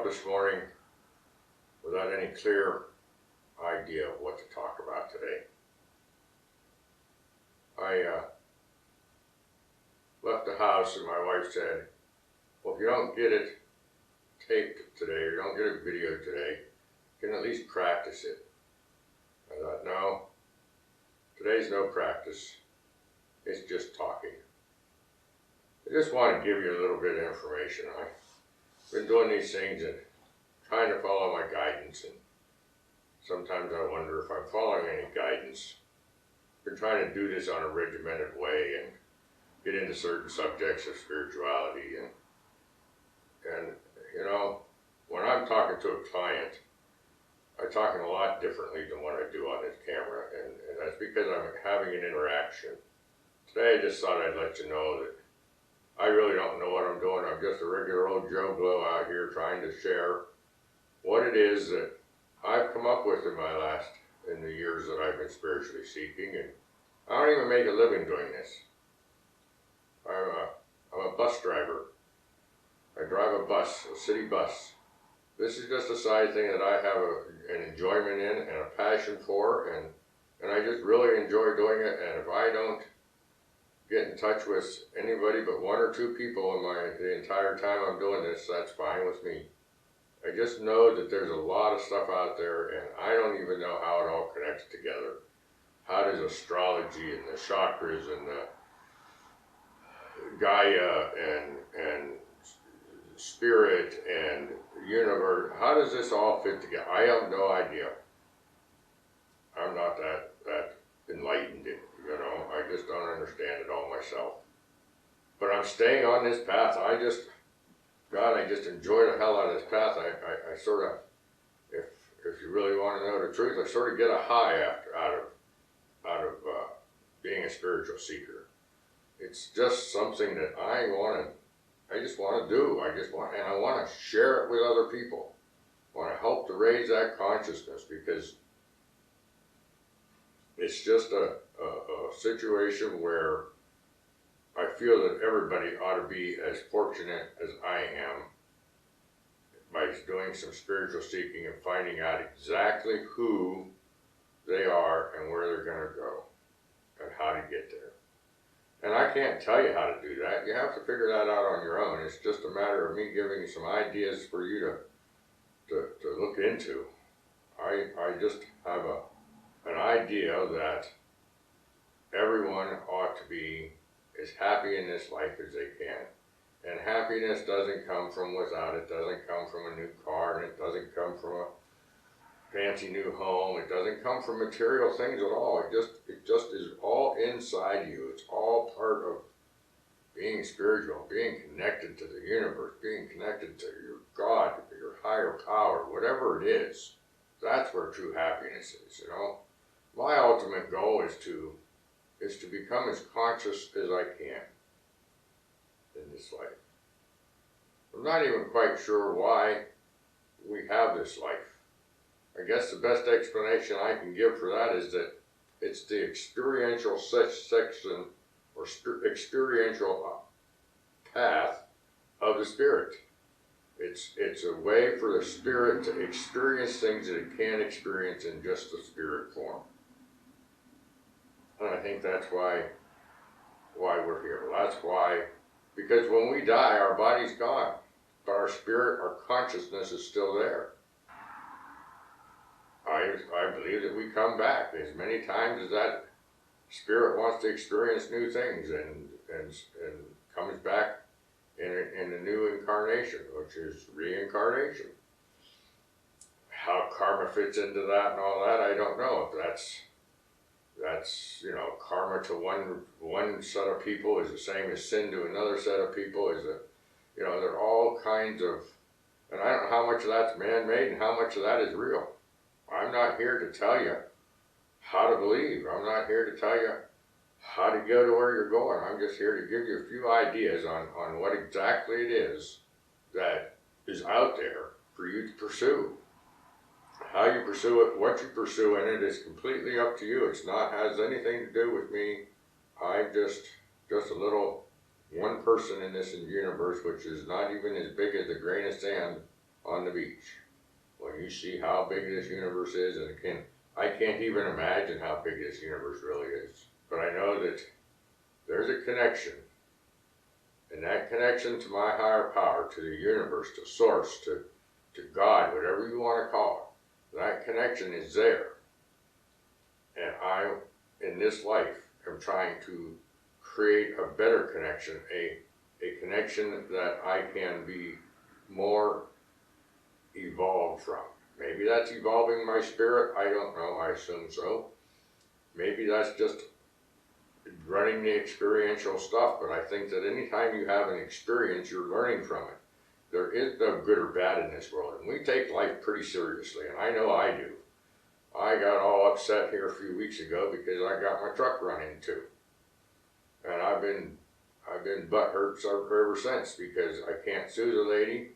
up this morning without any clear idea of what to talk about today. I left the house and my wife said, well, if you don't get it taped today, or you don't get it videoed today, you can at least practice it. I thought, no, today's no practice. It's just talking. I just want to give you a little bit of information. I've been doing these things and trying to follow my guidance, and sometimes I wonder if I'm following any guidance. I've been trying to do this on a regimented way and get into certain subjects of spirituality, and you know, when I'm talking to a client, I'm talking a lot differently than what I do on this camera, and that's because I'm having an interaction. Today I just thought I'd let you know that I really don't know what I'm doing. I'm just a regular old Joe Blow out here trying to share what it is that I've come up with in the years that I've been spiritually seeking, and I don't even make a living doing this. I'm a bus driver. I drive a bus, a city bus. This is just a side thing that I have an enjoyment in and a passion for, and I just really enjoy doing it. And if I don't get in touch with anybody but one or two people in the entire time I'm doing this, that's fine with me. I just know that there's a lot of stuff out there, and I don't even know how it all connects together. How does astrology and the chakras and the Gaia and spirit and universe, how does this all fit together? I have no idea. I'm not that enlightened, you know. I just don't understand it all myself. But I'm staying on this path. I just enjoy the hell out of this path. I sort of, if you really want to know the truth, I sort of get a high out of being a spiritual seeker. It's just something that I just want to do. And I want to share it with other people. I want to help to raise that consciousness, because it's just a situation where I feel that everybody ought to be as fortunate as I am by doing some spiritual seeking and finding out exactly who they are and where they're going to go and how to get there. And I can't tell you how to do that. You have to figure that out on your own. It's just a matter of me giving you some ideas for you to look into. I just have an idea that everyone ought to be as happy in this life as they can. And happiness doesn't come from without. It doesn't come from a new car, and it doesn't come from a fancy new home. It doesn't come from material things at all. It just is all inside you. It's all part of being spiritual, being connected to the universe, being connected to your God, to your higher power, whatever it is. That's where true happiness is, you know. My ultimate goal is to become as conscious as I can in this life. I'm not even quite sure why we have this life. I guess the best explanation I can give for that is that it's the experiential section or experiential path of the spirit. It's a way for the spirit to experience things that it can't experience in just the spirit form. And I think that's why we're here. That's why, because when we die, our body's gone, but our spirit, our consciousness is still there. I believe that we come back as many times as that spirit wants to experience new things and comes back in a new incarnation, which is reincarnation. How karma fits into that and all that, I don't know. If that's you know, karma to one set of people is the same as sin to another set of people. You know, there are all kinds of, and I don't know how much of that's man-made and how much of that is real. I'm not here to tell you how to believe. I'm not here to tell you how to go to where you're going. I'm just here to give you a few ideas on what exactly it is that is out there for you to pursue. How you pursue it, what you pursue in it is completely up to you. It's not has anything to do with me. I'm just a little one person in this universe, which is not even as big as the grain of sand on the beach. When you see how big this universe is, and I can't even imagine how big this universe really is. But I know that there's a connection, and that connection to my higher power, to the universe, to source, to God, whatever you want to call it, that connection is there. And I, in this life, am trying to create a better connection, a connection that I can be more evolved from. Maybe that's evolving my spirit, I don't know, I assume so. Maybe that's just running the experiential stuff, but I think that anytime you have an experience, you're learning from it. There is no good or bad in this world, and we take life pretty seriously, and I know I do. I got all upset here a few weeks ago because I got my truck run into, and I've been butthurt ever since because I can't sue the lady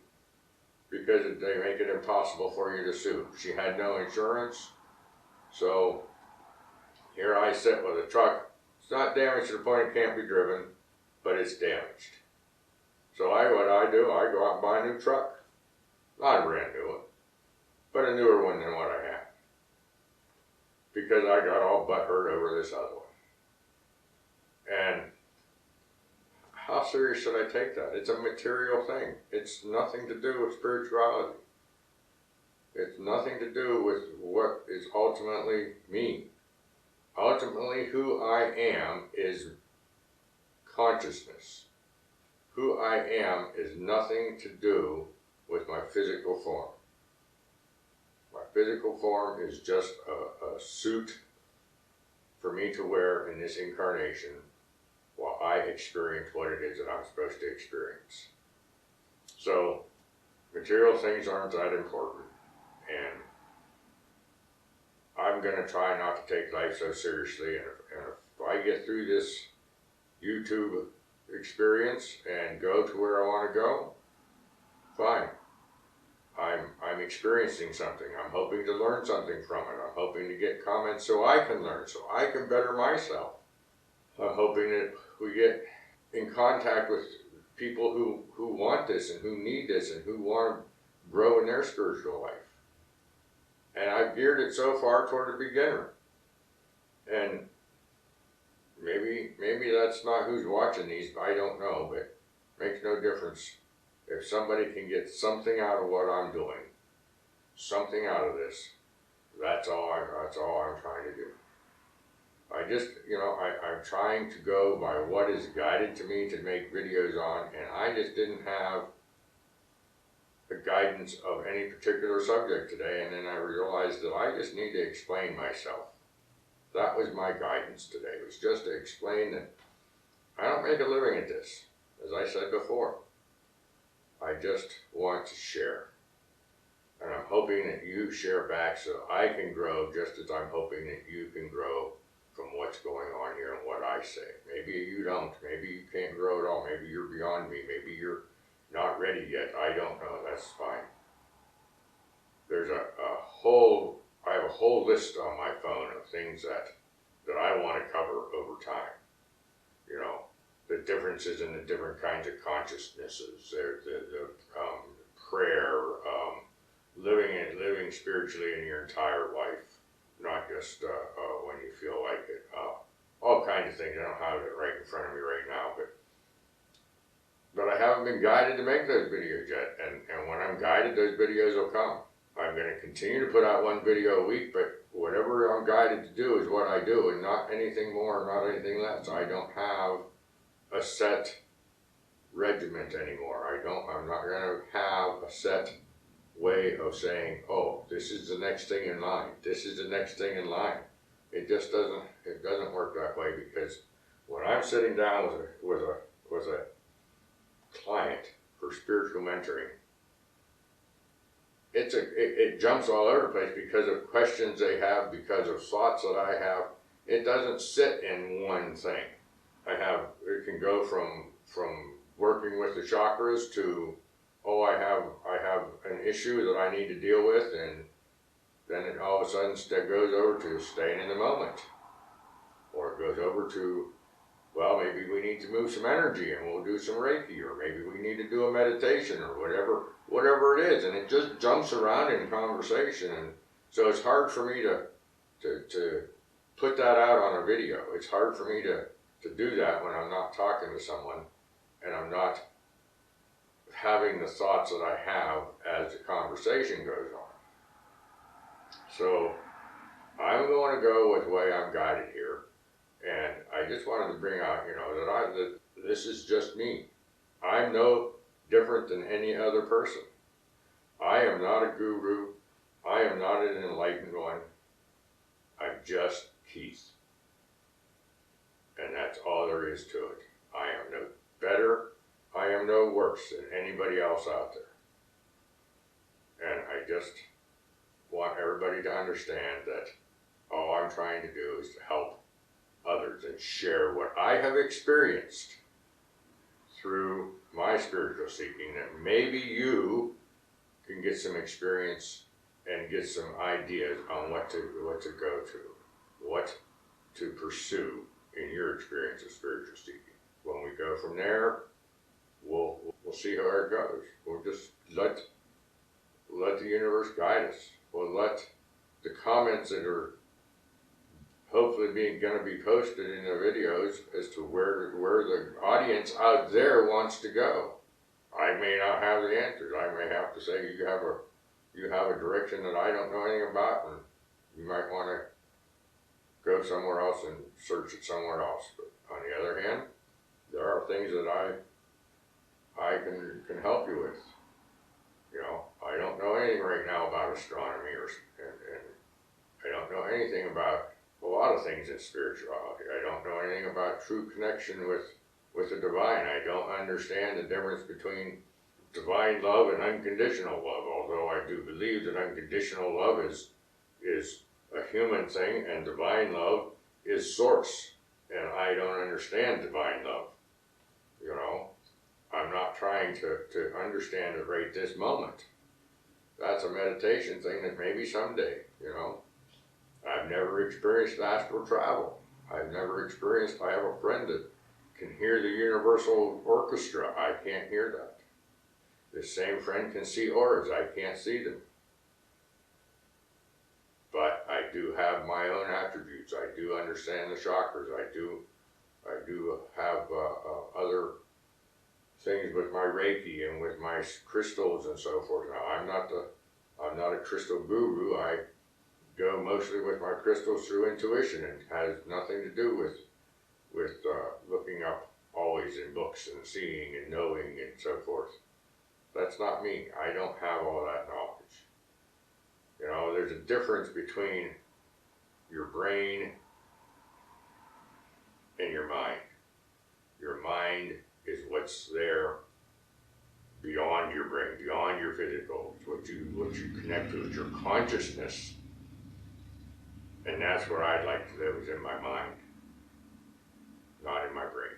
because they make it impossible for you to sue. She had no insurance, so here I sit with a truck. It's not damaged to the point it can't be driven, but it's damaged. So what I do, I go out and buy a new truck. Not a brand new one, but a newer one than what I had. Because I got all butthurt over this other one. And how serious should I take that? It's a material thing. It's nothing to do with spirituality. It's nothing to do with what is ultimately me. Ultimately, who I am is consciousness. Who I am is nothing to do with my physical form. My physical form is just a suit for me to wear in this incarnation while I experience what it is that I'm supposed to experience. So, material things aren't that important, and I'm going to try not to take life so seriously, and if I get through this YouTube experience and go to where I want to go, fine. I'm experiencing something. I'm hoping to learn something from it. I'm hoping to get comments so I can learn, so I can better myself. I'm hoping that we get in contact with people who want this and who need this and who want to grow in their spiritual life. And I've geared it so far toward a beginner. And maybe that's not who's watching these, I don't know, but it makes no difference. If somebody can get something out of what I'm doing, something out of this, that's all I'm trying to do. I just, I'm trying to go by what is guided to me to make videos on, and I just didn't have the guidance of any particular subject today, and then I realized that I just need to explain myself. That was my guidance today, was just to explain that I don't make a living at this, as I said before. I just want to share. And I'm hoping that you share back so I can grow just as I'm hoping that you can grow from what's going on here and what I say. Maybe you don't. Maybe you can't grow at all. Maybe you're beyond me. Maybe you're not ready yet. I don't know. That's fine. There's I have a whole list on my phone of things that I want to cover over time. The differences in the different kinds of consciousnesses. There's the prayer, living spiritually in your entire life, not just when you feel like it. All kinds of things. I don't have it right in front of me right now, but I haven't been guided to make those videos yet. And when I'm guided, those videos will come. I'm going to continue to put out one video a week, but whatever I'm guided to do is what I do, and not anything more, not anything less. I don't have a set regiment anymore. I'm not going to have a set way of saying, oh, this is the next thing in line. This is the next thing in line. It doesn't work that way, because when I'm sitting down with a client for spiritual mentoring, it jumps all over the place because of questions they have, because of thoughts that I have. It doesn't sit in one thing. It can go from working with the chakras to, oh, I have an issue that I need to deal with, and then it all of a sudden goes over to staying in the moment, or it goes over to well, maybe we need to move some energy and we'll do some Reiki, or maybe we need to do a meditation, or whatever it is. And it just jumps around in conversation. And so it's hard for me to put that out on a video. It's hard for me to do that when I'm not talking to someone and I'm not having the thoughts that I have as the conversation goes on. So I'm going to go with the way I'm guided here. And I just wanted to bring out, that this is just me. I'm no different than any other person. I am not a guru. I am not an enlightened one. I'm just Keith. And that's all there is to it. I am no better. I am no worse than anybody else out there. And I just want everybody to understand that all I'm trying to do is to help others and share what I have experienced through my spiritual seeking, that maybe you can get some experience and get some ideas on what to go through, what to pursue in your experience of spiritual seeking. When we go from there, we'll see how it goes. We'll just let the universe guide us. We'll let the comments that are hopefully going to be posted in the videos as to where the audience out there wants to go. I may not have the answers. I may have to say you have a direction that I don't know anything about, and you might want to go somewhere else and search it somewhere else. But on the other hand, there are things that I can help you with. I don't know anything right now about astronomy, and I don't know anything about a lot of things in spirituality. I don't know anything about true connection with the divine. I don't understand the difference between divine love and unconditional love, although I do believe that unconditional love is a human thing and divine love is source. And I don't understand divine love. I'm not trying to understand it right this moment. That's a meditation thing that maybe someday, I've never experienced astral travel. I've never experienced, I have a friend that can hear the universal orchestra. I can't hear that. This same friend can see auras. I can't see them. But I do have my own attributes. I do understand the chakras. I do have other things with my Reiki and with my crystals and so forth. Now, I'm not a crystal guru. I go mostly with my crystals through intuition, and has nothing to do with looking up always in books and seeing and knowing and so forth. That's not me. I don't have all that knowledge. There's a difference between your brain and your mind. Your mind is what's there beyond your brain, beyond your physical. It's what you connect to. It's your consciousness. And that's where I'd like to live, is in my mind, not in my brain.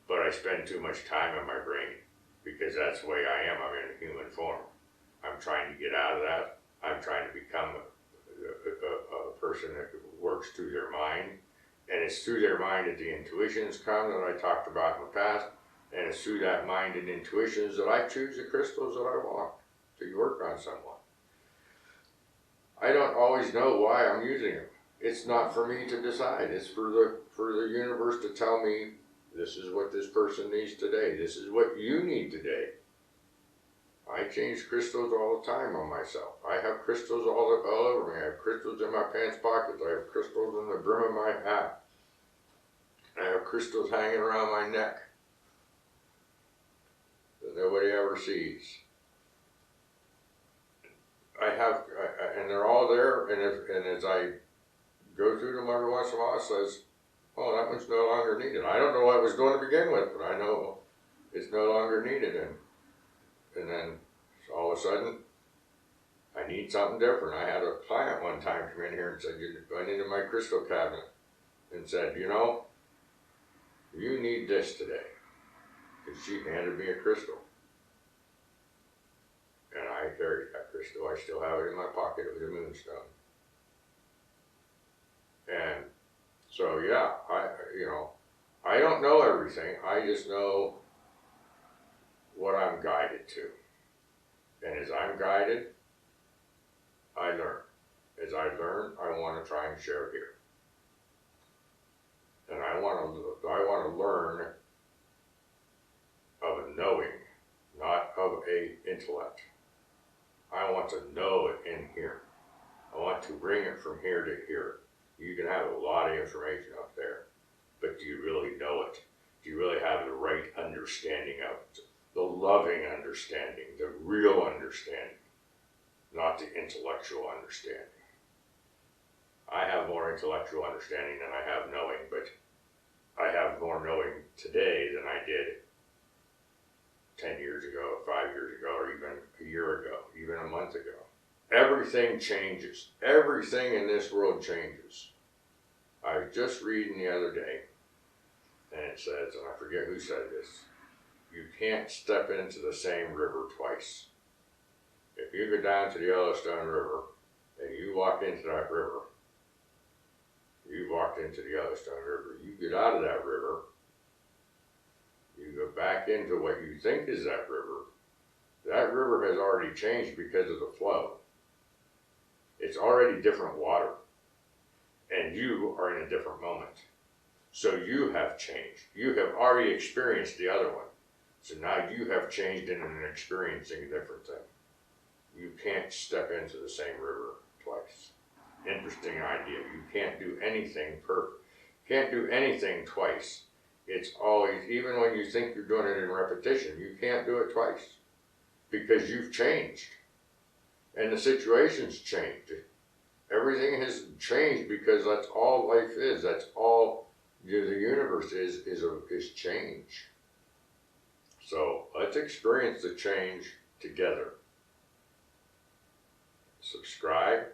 But I spend too much time in my brain because that's the way I am. I'm in a human form. I'm trying to get out of that. I'm trying to become a person that works through their mind. And it's through their mind that the intuitions come that I talked about in the past. And it's through that mind and intuitions that I choose the crystals that I want to work on someone. I don't always know why I'm using them. It's not for me to decide. It's for the universe to tell me, this is what this person needs today. This is what you need today. I change crystals all the time on myself. I have crystals all over me. I have crystals in my pants pockets. I have crystals in the brim of my hat. I have crystals hanging around my neck that nobody ever sees. And they're all there, and as I go through them every once in a while, it says, oh, that one's no longer needed. I don't know what I was doing to begin with, but I know it's no longer needed. And then all of a sudden, I need something different. I had a client one time come in here and said, went into my crystal cabinet and said, you need this today. And she handed me a crystal. And I carried that crystal. I still have it in my pocket. It was a moonstone. And so, yeah, I don't know everything. I just know what I'm guided to. And as I'm guided, I learn. As I learn, I want to try and share here. And I want to learn of a knowing, not of a intellect. I want to know it in here. I want to bring it from here to here. You can have a lot of information up there, but do you really know it? Do you really have the right understanding of it? The loving understanding, the real understanding, not the intellectual understanding. I have more intellectual understanding than I have knowing, but I have more knowing today than I did 10 years ago, 5 years ago, or even a year ago, even a month ago. Everything changes. Everything in this world changes. I was just reading the other day, and it says, and I forget who said this, you can't step into the same river twice. If you go down to the Yellowstone River, and you walk into that river, you walked into the Yellowstone River, you get out of that river, you go back into what you think is that river has already changed because of the flow. It's already different water, and you are in a different moment. So you have changed. You have already experienced the other one. So now you have changed into and experiencing a different thing. You can't step into the same river twice. Interesting idea. You can't do anything perfect. Can't do anything twice. It's always, even when you think you're doing it in repetition, you can't do it twice because you've changed and the situation's changed. Everything has changed because that's all life is. That's all the universe is change. So let's experience the change together. Subscribe.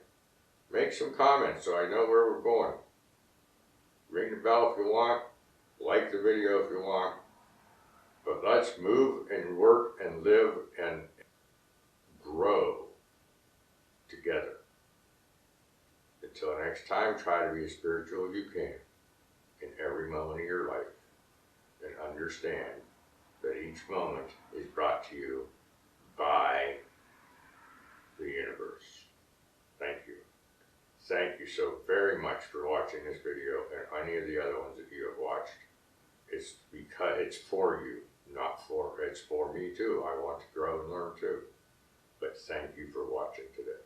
Make some comments so I know where we're going. Ring the bell if you want. Like the video if you want. But let's move and work and live and grow together. Until next time, try to be as spiritual as you can in every moment of your life. And understand that each moment is brought to you by the universe. Thank you. Thank you so very much for watching this video and any of the other ones that you have watched. It's because it's for you, it's for me too. I want to grow and learn too. But thank you for watching today.